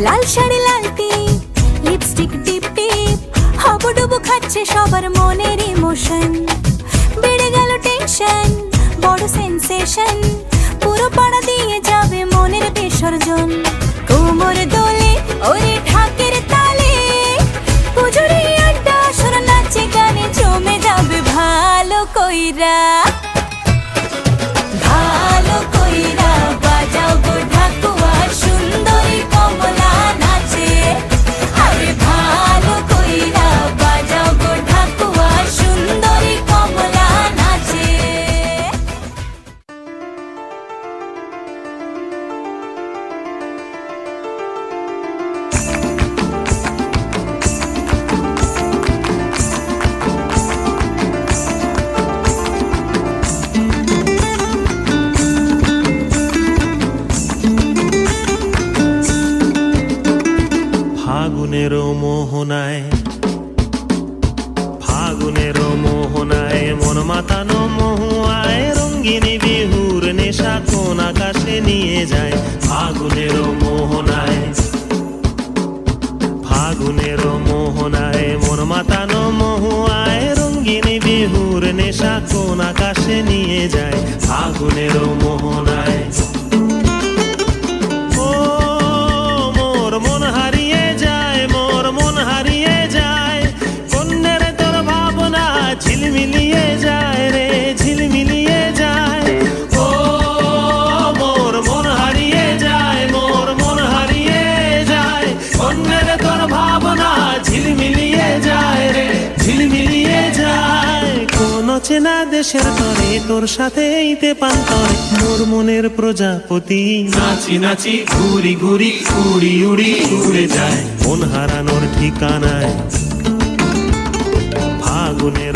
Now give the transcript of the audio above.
লাল শাড়ি লাল টিপ, lipstick টিপ টিপ, হাবুডুবু খাচ্ছে সবার মনের ইমোশন। বেড়ে গেল টেনশন, বড় সেন্সেশন, পুরো পাড়া দিয়ে যাবে মনের বিসর্জন। কোমর দোলে ওরে ঢাকের তালে, পুজোরে আড্ডা সুর নাচে গানে জমে যাবে ভালো কইরা। ভালো কইরা বাজাও গো ঢাকুয়া, সুন্দরী কমলা নাচে। আরে ভালো কইরা বাজাও গো ঢাকুয়া, সুন্দরী কমলা নাচে। ফাগুনেরও মোহনায়, ফাগুনেরও মোহনায় মন মাতানো মহুয়ায়, রঙ্গিনী বিহুর নেশা কোন আকাশে নিয়ে যায়। ফাগুনেরও মোহনায়, ফাগুনেরও মোহনায় মন মাতানো মহুয়ায়, রঙ্গিনী বিহুর নেশা কোন আকাশে নিয়ে যায়। ফাগুনেরও মোহনায় মন হারিয়ে যায়, মোর মন হারিয়ে যায়, কন্যের তোর ভাবনা ঝিলমিলিয়ে যায় রে, ঝিলমিলিয়ে যায়। ও মোর মন হারিয়ে যায়, মোর মন হারিয়ে যায়, কন্যের তোর ভাবনা ঝিলমিলিয়ে যায় রে, ঝিলমিলিয়ে যায়। কোন চেনা দেশের তরে তোর সাথে এইতে পান্তরে, মোর মনের প্রজাপতি নাচি নাচি ঘুরি ঘুরি উড়ি উড়ি উড়ে যায় মন হারানোর ঠিকানায়। ফাগুনের